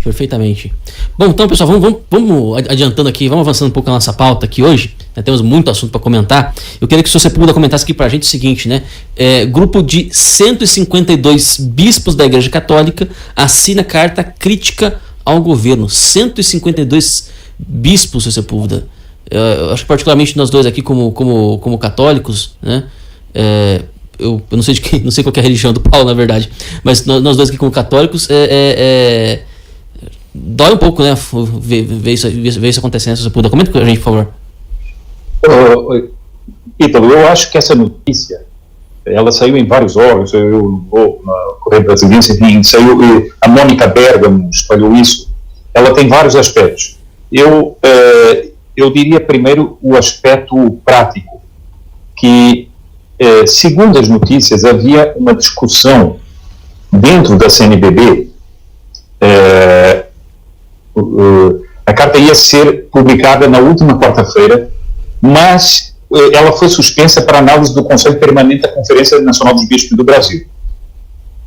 Perfeitamente. Bom, então, pessoal, vamos adiantando aqui, vamos avançando um pouco a nossa pauta aqui hoje, né? Temos muito assunto para comentar. Eu queria que o senhor Sepúlveda comentasse aqui para a gente o seguinte, né? Grupo de 152 bispos da Igreja Católica assina carta crítica ao governo. 152 bispos, senhor Sepúlveda. Eu acho que particularmente nós dois aqui como católicos, né? Eu não sei não sei qual que é a religião do Paulo, na verdade, mas nós dois aqui como católicos dói um pouco, né? Ver isso acontecendo. Se você puder, comenta com a gente, por favor. Ítalo, eu acho que essa notícia, ela saiu em vários órgãos, eu vou na Correio Brasiliense, enfim, saiu, a Mônica Bergamo espalhou isso. Ela tem vários aspectos. Eu diria primeiro o aspecto prático, que, segundo as notícias, havia uma discussão dentro da CNBB. A carta ia ser publicada na última quarta-feira, mas ela foi suspensa para análise do Conselho Permanente da Conferência Nacional dos Bispos do Brasil.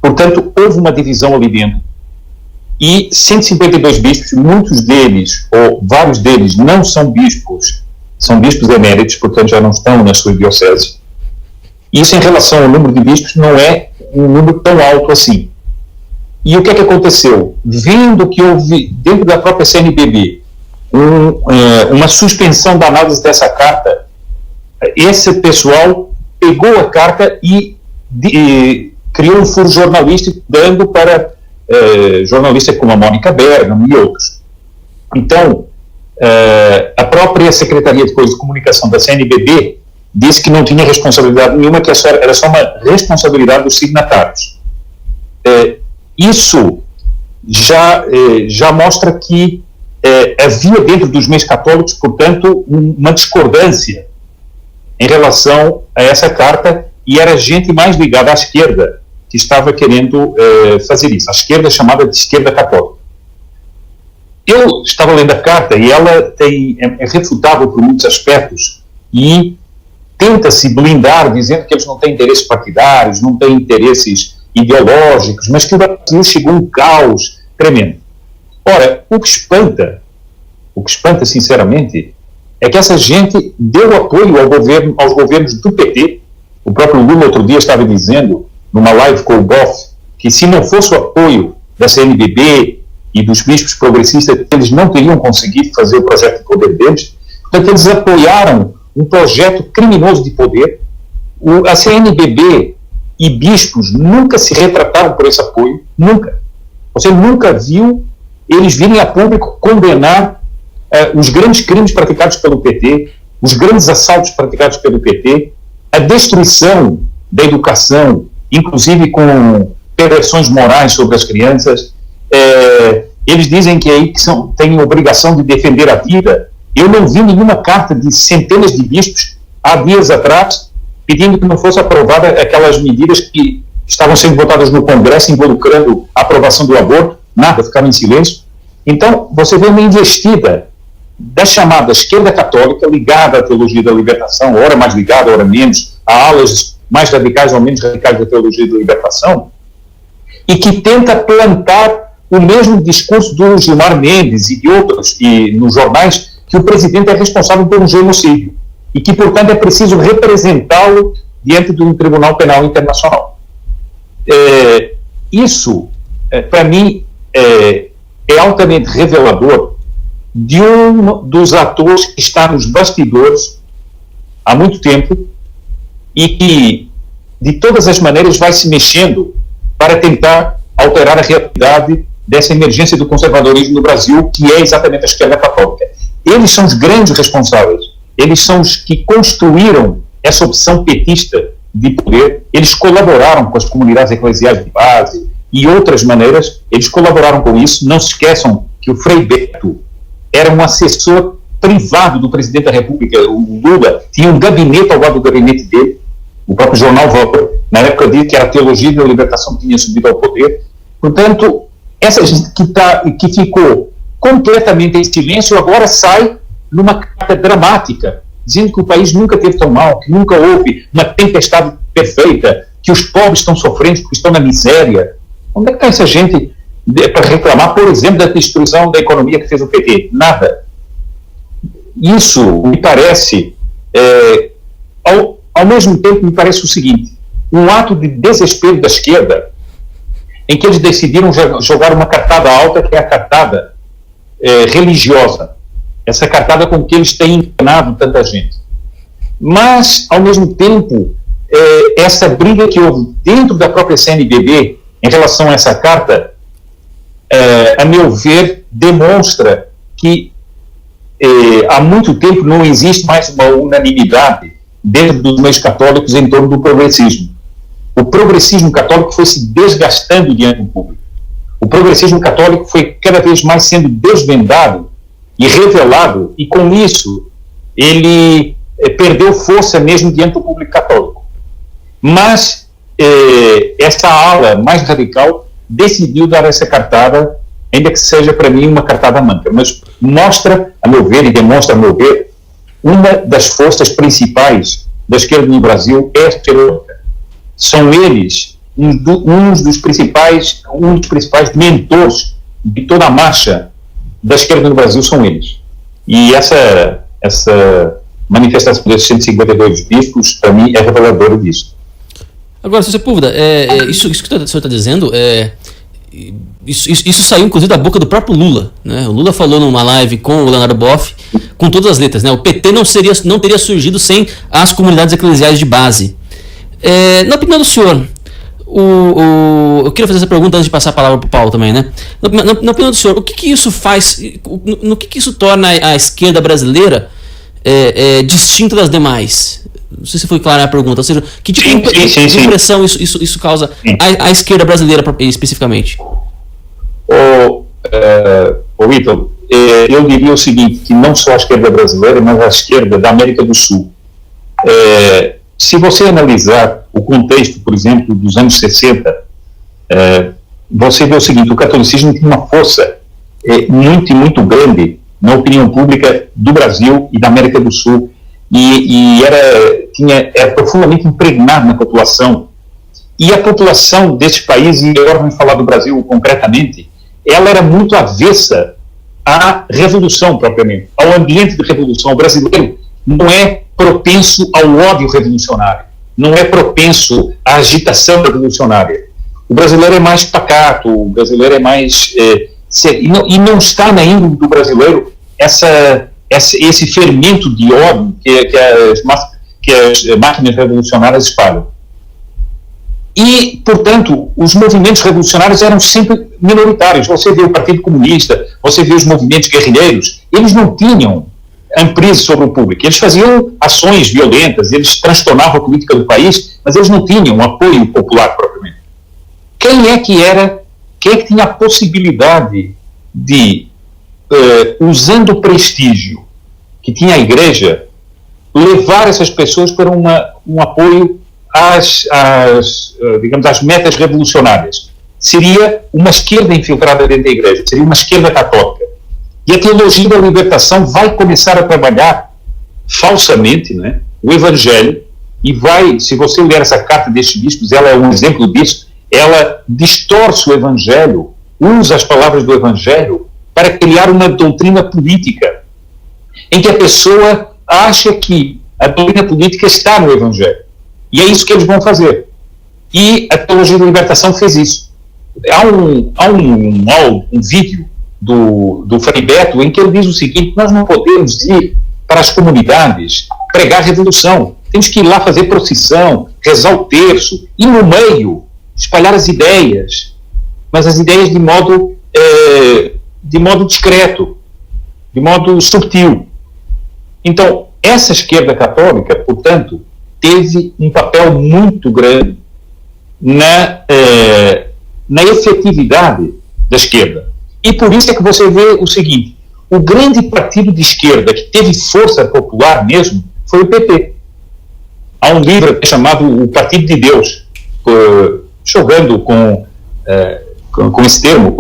Portanto, houve uma divisão ali dentro, e 152 bispos, muitos deles, ou vários deles, não são bispos, são bispos eméritos, portanto já não estão na sua diocese. Isso, em relação ao número de bispos, não é um número tão alto assim. E o que é que aconteceu? Vendo que houve, dentro da própria CNBB, uma suspensão da análise dessa carta, esse pessoal pegou a carta e criou um furo jornalístico, dando para jornalistas como a Mônica Bergamo e outros. Então, a própria Secretaria de Coisas de Comunicação da CNBB disse que não tinha responsabilidade nenhuma, que era só uma responsabilidade dos signatários. Isso já mostra que havia dentro dos meios católicos, portanto, uma discordância em relação a essa carta, e era gente mais ligada à esquerda que estava querendo fazer isso, a esquerda chamada de esquerda católica. Eu estava lendo a carta e ela é refutável por muitos aspectos e tenta-se blindar dizendo que eles não têm interesses partidários, não têm interesses ideológicos, mas que o Brasil chegou a um caos tremendo. Ora, o que espanta sinceramente, é que essa gente deu apoio aos governos do PT. O próprio Lula outro dia estava dizendo, numa live com o Boff, que se não fosse o apoio da CNBB e dos bispos progressistas, eles não teriam conseguido fazer o projeto de poder deles. Portanto, eles apoiaram um projeto criminoso de poder. A CNBB e bispos nunca se retrataram por esse apoio, nunca. Você nunca viu eles virem a público condenar os grandes crimes praticados pelo PT, os grandes assaltos praticados pelo PT, a destruição da educação, inclusive com perversões morais sobre as crianças. Eles dizem que têm a obrigação de defender a vida. Eu não vi nenhuma carta de centenas de bispos há dias atrás pedindo que não fosse aprovada aquelas medidas que estavam sendo votadas no Congresso, involucrando a aprovação do aborto. Nada, ficaram em silêncio. Então, você vê uma investida da chamada esquerda católica, ligada à teologia da libertação, ora mais ligada, ora menos, a alas mais radicais ou menos radicais da teologia da libertação, e que tenta plantar o mesmo discurso do Gilmar Mendes e de outros, e nos jornais, que o presidente é responsável por um genocídio, e que, portanto, é preciso representá-lo diante de um Tribunal Penal Internacional. Isso, para mim, é altamente revelador de um dos atores que está nos bastidores há muito tempo e que, de todas as maneiras, vai se mexendo para tentar alterar a realidade dessa emergência do conservadorismo no Brasil, que é exatamente a esquerda católica. Eles são os grandes responsáveis. Eles são os que construíram essa opção petista de poder. Eles colaboraram com as comunidades eclesiais de base e outras maneiras. Eles colaboraram com isso. Não se esqueçam que o Frei Beto era um assessor privado do presidente da República. O Lula tinha um gabinete ao lado do gabinete dele. O próprio jornal Valor, na época, disse que era a teologia da libertação que tinha subido ao poder. Portanto, essa gente que ficou completamente em silêncio agora sai numa carta dramática, dizendo que o país nunca teve tão mal, que nunca houve uma tempestade perfeita, que os pobres estão sofrendo porque estão na miséria. Onde é que está essa gente para reclamar, por exemplo, da destruição da economia que fez o PT. Nada. Isso me parece, ao mesmo tempo, me parece o seguinte: um ato de desespero da esquerda, em que eles decidiram jogar uma cartada alta, que é a cartada religiosa, essa cartada com que eles têm enganado tanta gente. Mas, ao mesmo tempo, essa briga que houve dentro da própria CNBB em relação a essa carta, a meu ver, demonstra que há muito tempo não existe mais uma unanimidade dentro dos meios católicos em torno do progressismo. O progressismo católico foi se desgastando diante do público. O progressismo católico foi cada vez mais sendo desvendado e revelado, e com isso ele perdeu força mesmo diante do público católico. Mas essa ala mais radical decidiu dar essa cartada, ainda que seja para mim uma cartada manca, mas mostra, a meu ver, e demonstra, a meu ver, uma das forças principais da esquerda no Brasil é a esquerda. São eles um dos principais mentores de toda a marcha da esquerda no Brasil, são eles. E essa manifestação desses 152 bispos, para mim, é reveladora disso. Agora, Sr. Sepúlveda, isso que o senhor está dizendo, isso saiu, inclusive, da boca do próprio Lula, né? O Lula falou numa live com o Leonardo Boff, com todas as letras, né? O PT não teria surgido sem as comunidades eclesiais de base. Na opinião do senhor, eu queria fazer essa pergunta antes de passar a palavra para o Paulo também, né? Na opinião do senhor, o que isso faz, no que isso torna a esquerda brasileira distinta das demais? Não sei se foi clara a pergunta. Ou seja, que tipo de impressão isso causa à esquerda brasileira especificamente? Vitor, eu diria o seguinte, que não só a esquerda brasileira, mas a esquerda da América do Sul. Se você analisar o contexto, por exemplo, dos anos 60, você vê o seguinte: o catolicismo tinha uma força muito grande na opinião pública do Brasil e da América do Sul, e era profundamente impregnado na população. E a população desses países, e agora vamos falar do Brasil concretamente, ela era muito avessa à revolução propriamente, ao ambiente de revolução. O brasileiro não é propenso ao ódio revolucionário, não é propenso à agitação revolucionária. O brasileiro é mais pacato, o brasileiro é mais... e não está na índole do brasileiro esse fermento de ódio que as máquinas revolucionárias espalham. E, portanto, os movimentos revolucionários eram sempre minoritários. Você vê o Partido Comunista, você vê os movimentos guerrilheiros, eles não tinham emprise sobre o público. Eles faziam ações violentas, eles transtornavam a política do país, mas eles não tinham apoio popular propriamente. Quem é que tinha a possibilidade de, usando o prestígio que tinha a Igreja, levar essas pessoas para um apoio digamos, às metas revolucionárias? Seria uma esquerda infiltrada dentro da Igreja, seria uma esquerda católica. E a teologia da libertação vai começar a trabalhar falsamente, né, o Evangelho, e vai, se você ler essa carta destes bispos, ela é um exemplo disso. Ela distorce o Evangelho, usa as palavras do Evangelho para criar uma doutrina política, em que a pessoa acha que a doutrina política está no Evangelho. E é isso que eles vão fazer. E a teologia da libertação fez isso. Há um vídeo do Frei Beto em que ele diz o seguinte: nós não podemos ir para as comunidades pregar revolução. Temos que ir lá fazer procissão, rezar o terço, e no meio espalhar as ideias, mas as ideias de modo discreto, de modo subtil. Então, essa esquerda católica, portanto, teve um papel muito grande na efetividade da esquerda. E por isso é que você vê o seguinte: o grande partido de esquerda que teve força popular mesmo foi o PT. Há um livro chamado O Partido de Deus, jogando com esse termo.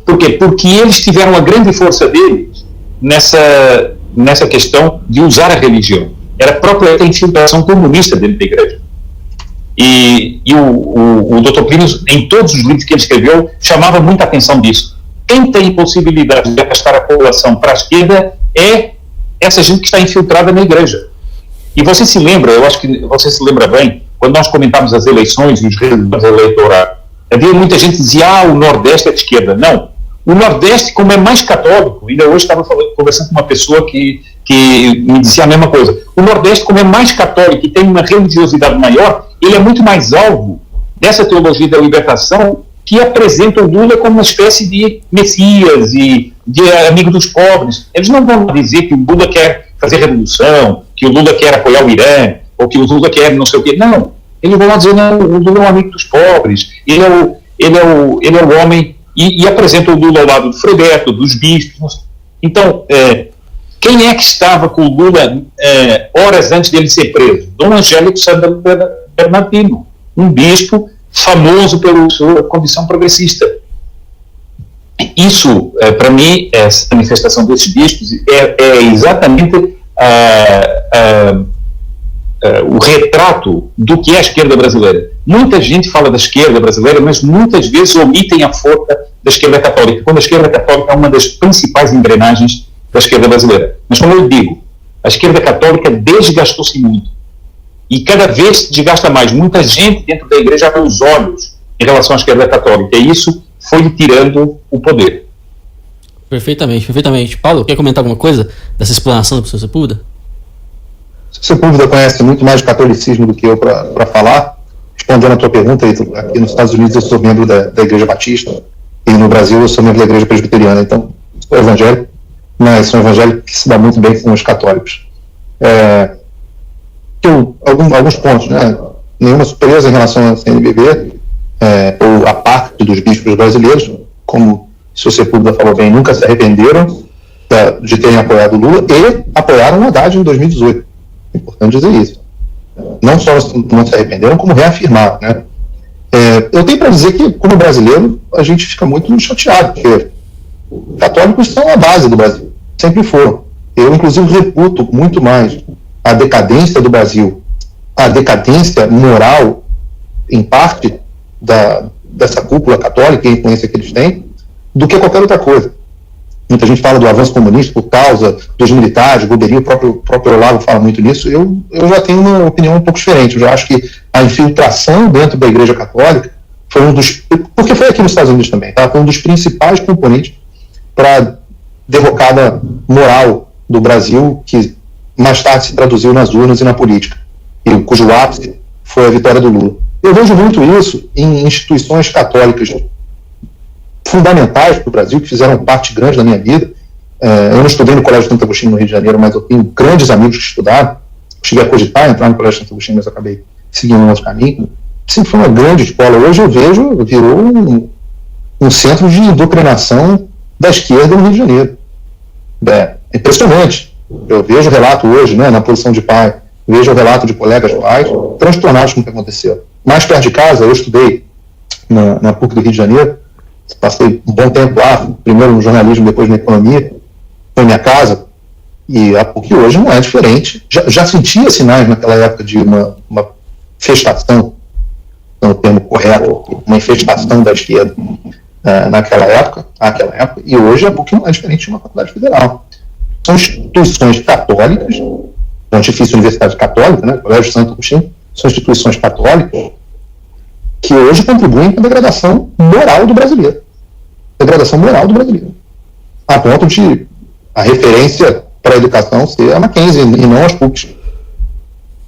Por quê? Porque eles tiveram a grande força deles nessa questão de usar a religião. Era a própria infiltração comunista dentro da Igreja. E o Dr. Plínio, em todos os livros que ele escreveu, chamava muita atenção disso. Quem tem possibilidade de afastar a população para a esquerda é essa gente que está infiltrada na igreja. E você se lembra, eu acho que você se lembra bem, quando nós comentávamos as eleições e os resultados eleitorais, havia muita gente que dizia, o Nordeste é de esquerda. Não. O Nordeste, como é mais católico, ainda hoje estava conversando com uma pessoa que me dizia a mesma coisa, o Nordeste, como é mais católico e tem uma religiosidade maior, ele é muito mais alvo dessa teologia da libertação que apresenta o Lula como uma espécie de messias e de amigo dos pobres. Eles não vão dizer que o Lula quer fazer revolução, que o Lula quer apoiar o Irã, ou que o Lula quer não sei o quê. Não. Eles vão dizer, não, o Lula é um amigo dos pobres, ele é o homem, e apresenta o Lula ao lado do Frei Beto, dos bispos. Então, quem é que estava com o Lula horas antes dele ser preso? Dom Angélico Sandro Bernardino, um bispo famoso pela sua condição progressista. Isso, para mim, essa manifestação desses bispos é exatamente o retrato do que é a esquerda brasileira. Muita gente fala da esquerda brasileira, mas muitas vezes omitem a força da esquerda católica, quando a esquerda católica é uma das principais engrenagens da esquerda brasileira. Mas, como eu digo, a esquerda católica desgastou-se muito. E cada vez se desgasta mais. Muita gente dentro da igreja abre os olhos em relação à esquerda católica. E isso foi lhe tirando o poder. Perfeitamente, perfeitamente. Paulo, quer comentar alguma coisa dessa explanação do professor Sepúlveda? O Sepúlveda conhece muito mais de catolicismo do que eu para falar. Respondendo a tua pergunta, aqui nos Estados Unidos eu sou membro da Igreja Batista e no Brasil eu sou membro da Igreja Presbiteriana. Então, sou evangélico, mas sou evangélico que se dá muito bem com os católicos. Alguns pontos, né? Nenhuma surpresa em relação à CNBB, ou a parte dos bispos brasileiros, como o senhor Sepúlveda falou bem, nunca se arrependeram de terem apoiado o Lula e apoiaram o Haddad em 2018. É importante dizer isso. Não só não se arrependeram, como reafirmaram, né? Eu tenho para dizer que, como brasileiro, a gente fica muito chateado, porque católicos são a base do Brasil, sempre foram. Eu, inclusive, reputo muito mais a decadência do Brasil, a decadência moral, em parte, dessa cúpula católica e a influência que eles têm, do que qualquer outra coisa. Muita gente fala do avanço comunista por causa dos militares, Goberi, o próprio Olavo fala muito nisso. Eu já tenho uma opinião um pouco diferente. Eu já acho que a infiltração dentro da Igreja Católica foi porque foi aqui nos Estados Unidos também, tá? Foi um dos principais componentes para a derrocada moral do Brasil, que mais tarde se traduziu nas urnas e na política, e cujo ápice foi a vitória do Lula. Eu vejo muito isso em instituições católicas fundamentais para o Brasil, que fizeram parte grande da minha vida. Eu não estudei no Colégio Santo Agostinho, no Rio de Janeiro, mas eu tenho grandes amigos que estudaram. Cheguei a cogitar entrar no Colégio Santo Agostinho, mas acabei seguindo um outro caminho. Sempre foi uma grande escola. Hoje eu vejo, virou um centro de doutrinação da esquerda no Rio de Janeiro. É impressionante. Eu vejo o relato hoje, né, na posição de pai, vejo o relato de colegas pais transtornados com o que aconteceu. Mais perto de casa, eu estudei na PUC do Rio de Janeiro, passei um bom tempo lá, primeiro no jornalismo, depois na economia, foi minha casa, e a PUC hoje não é diferente. Já sentia sinais naquela época de uma infestação, não é o termo correto, uma infestação da esquerda naquela época, e hoje a PUC não é diferente de uma faculdade federal. São instituições católicas, Pontifícia Universidade Católica, né, Colégio Santo Agostinho, são instituições católicas que hoje contribuem para a degradação moral do brasileiro. A ponto de a referência para a educação ser a Mackenzie e não as PUCs.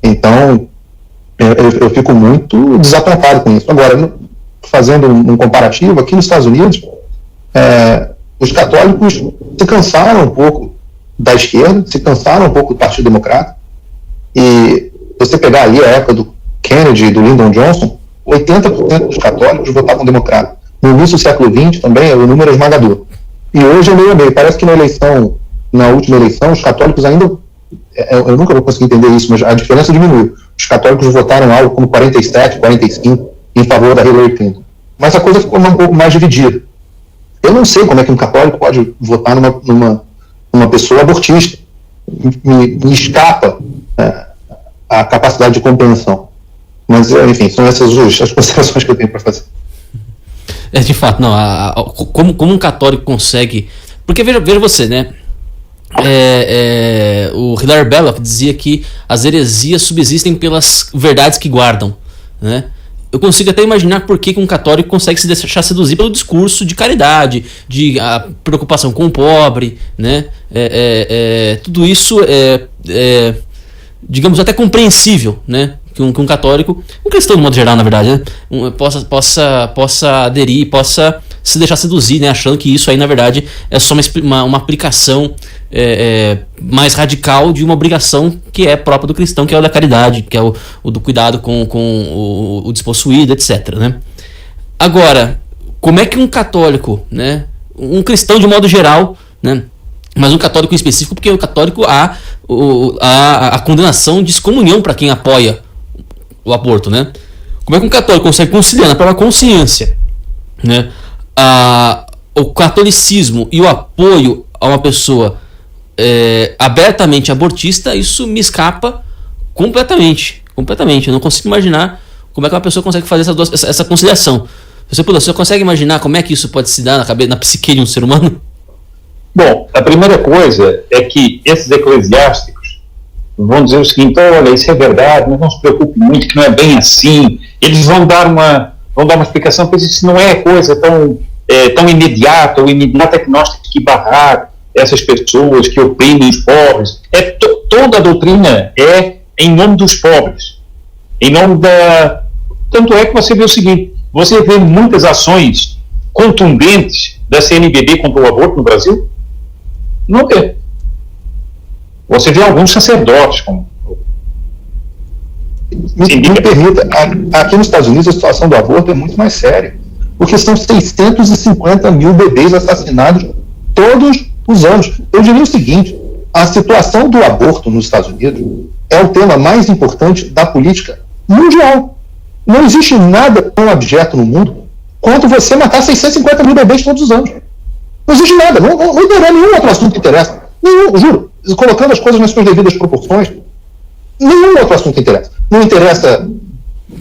Então, eu fico muito desapontado com isso. Agora, fazendo um comparativo, aqui nos Estados Unidos, os católicos se cansaram um pouco da esquerda, se cansaram um pouco do Partido Democrata, e você pegar ali a época do Kennedy e do Lyndon Johnson, 80% dos católicos votavam democrata. No início do século XX também o número é esmagador. E hoje é meio a meio. Parece que na última eleição, os católicos ainda, eu nunca vou conseguir entender isso, mas a diferença diminuiu. Os católicos votaram algo como 47, 45 em favor da Hillary Clinton. Mas a coisa ficou um pouco mais dividida. Eu não sei como é que um católico pode votar numa pessoa abortista. Me escapa a capacidade de compreensão. Mas, enfim, são essas as considerações que eu tenho para fazer. De fato, não. Como um católico consegue... Porque veja você, né? O Hilaire Belloc dizia que as heresias subsistem pelas verdades que guardam, né? Eu consigo até imaginar por que um católico consegue se deixar seduzir pelo discurso de caridade, de preocupação com o pobre, né? Tudo isso digamos, até compreensível, né? Que um católico, um cristão de modo geral, na verdade, né? Possa aderir, possa se deixar seduzir, né? Achando que isso aí, na verdade, é só uma aplicação mais radical de uma obrigação que é própria do cristão, que é o da caridade, que é o do cuidado com o despossuído, etc., né? Agora, como é que um católico, né? Um cristão de modo geral, né? Mas um católico em específico, porque o católico há a condenação de excomunhão para quem apoia o aborto, né? Como é que um católico consegue conciliar na própria consciência, né, o catolicismo e o apoio a uma pessoa abertamente abortista? Isso me escapa completamente. Eu não consigo imaginar como é que uma pessoa consegue fazer essa conciliação. Você consegue imaginar como é que isso pode se dar na psique de um ser humano? Bom, a primeira coisa é que esses eclesiásticos vão dizer o seguinte: olha, isso é verdade, mas não se preocupe muito, que não é bem assim. Eles vão dar uma explicação, pois isso não é coisa tão imediata. O imediato é que nós temos que barrar essas pessoas que oprimem os pobres. Toda a doutrina é em nome dos pobres, em nome da... Tanto é que você vê o seguinte: você vê muitas ações contundentes da CNBB contra o aborto no Brasil? Não vê. Você vê alguns sacerdotes como... Me permita, aqui nos Estados Unidos a situação do aborto é muito mais séria, porque são 650 mil bebês assassinados todos os anos. Eu diria o seguinte: a situação do aborto nos Estados Unidos é o tema mais importante da política mundial. Não existe nada tão abjeto no mundo quanto você matar 650 mil bebês todos os anos. Não existe nada, não terá nenhum outro assunto que interessa. Nenhum, juro, colocando as coisas nas suas devidas proporções, nenhum outro assunto interessa. Não interessa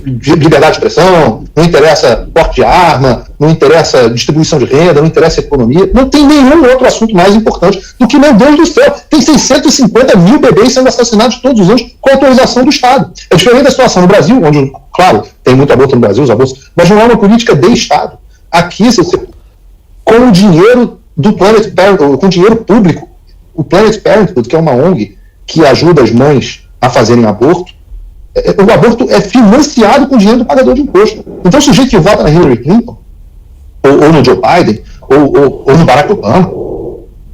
liberdade de expressão, não interessa porte de arma, não interessa distribuição de renda, não interessa economia. Não tem nenhum outro assunto mais importante do que, meu Deus do céu, tem 650 mil bebês sendo assassinados todos os anos com autorização do Estado. É diferente da situação no Brasil, onde, claro, tem muito aborto no Brasil, os abortos, mas não é uma política de Estado. Aqui, com o dinheiro do Planned Parenthood, com dinheiro público, o Planned Parenthood, que é uma ONG que ajuda as mães a fazerem aborto, o aborto é financiado com dinheiro do pagador de imposto. Então o sujeito que vota na Hillary Clinton, ou no Joe Biden, ou no Barack Obama,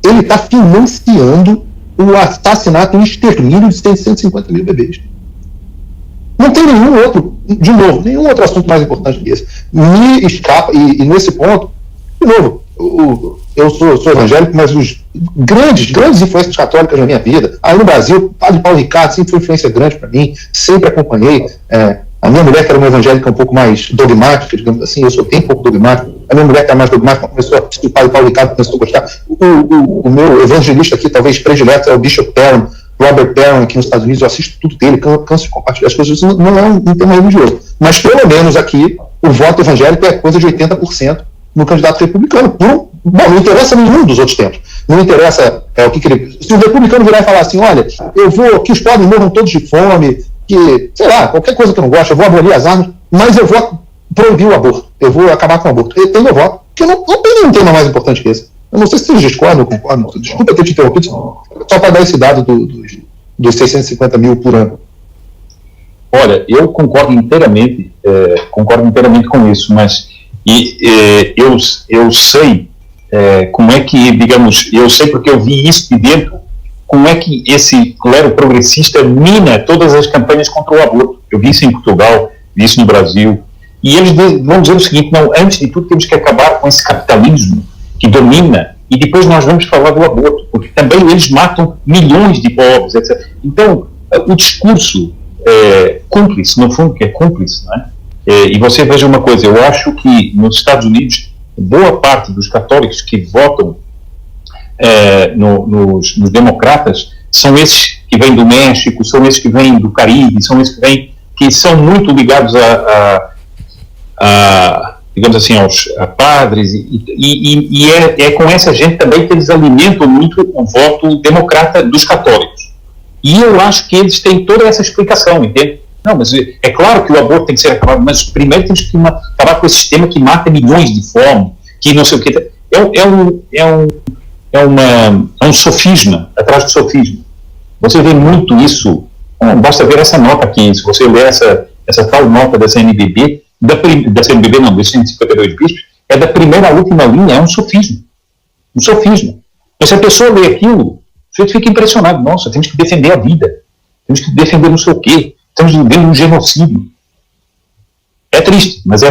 ele está financiando o assassinato e o extermínio de 150 mil bebês. Não tem nenhum outro, de novo, nenhum outro assunto mais importante que esse. Me escapa, e nesse ponto, de novo, eu sou evangélico, mas os grandes influências católicas na minha vida, aí no Brasil, Padre Paulo Ricardo sempre foi influência grande para mim, sempre acompanhei. A minha mulher, que era uma evangélica um pouco mais dogmática, digamos assim, eu sou bem pouco dogmático, a minha mulher, que era mais dogmática, começou a assistir o Padre Paulo Ricardo, começou a gostar. O meu evangelista aqui, talvez predileto, é o Bishop Barron, Robert Barron, aqui nos Estados Unidos. Eu assisto tudo dele, canso de compartilhar as coisas. Isso não é um tema religioso, mas pelo menos aqui o voto evangélico é coisa de 80% no candidato republicano. Bom, não interessa nenhum dos outros tempos. Não interessa o que ele... Se o republicano virar e falar assim: olha, eu vou que os pobres morram todos de fome, que, sei lá, qualquer coisa que eu não gosto, eu vou abolir as armas, mas eu vou proibir o aborto, eu vou acabar com o aborto. Ele tem meu voto, porque não tem nenhum tema mais importante que esse. Eu não sei se vocês discordam ou concordam, desculpa ter te interrompido, só para dar esse dado dos 650 mil por ano. Olha, eu concordo inteiramente com isso, mas eu sei como é que, digamos, eu sei porque eu vi isso de dentro, como é que esse clero progressista mina todas as campanhas contra o aborto. Eu vi isso em Portugal, vi isso no Brasil, e eles vão dizer o seguinte: não, antes de tudo temos que acabar com esse capitalismo que domina, e depois nós vamos falar do aborto, porque também eles matam milhões de pobres, etc. Então, o discurso cúmplice, no fundo, que é cúmplice, não é? E você veja uma coisa: eu acho que nos Estados Unidos, boa parte dos católicos que votam nos democratas são esses que vêm do México, são esses que vêm do Caribe, são esses que vêm que são muito ligados digamos assim, a padres, e é com essa gente também que eles alimentam muito o voto democrata dos católicos. E eu acho que eles têm toda essa explicação, entende? Não, mas é claro que o aborto tem que ser acabado, mas primeiro temos que acabar com esse sistema que mata milhões de fome, que não sei o que. É um sofisma, atrás do sofisma. Você vê muito isso, basta ver essa nota aqui, se você ler essa tal nota da CNBB, da CNBB não, dos 152 bispos, é da primeira à última linha, é um sofisma. Um sofisma. Então, se a pessoa lê aquilo, você fica impressionado. Nossa, temos que defender a vida. Temos que defender não sei o quê. Estamos vivendo um genocídio. É triste, mas é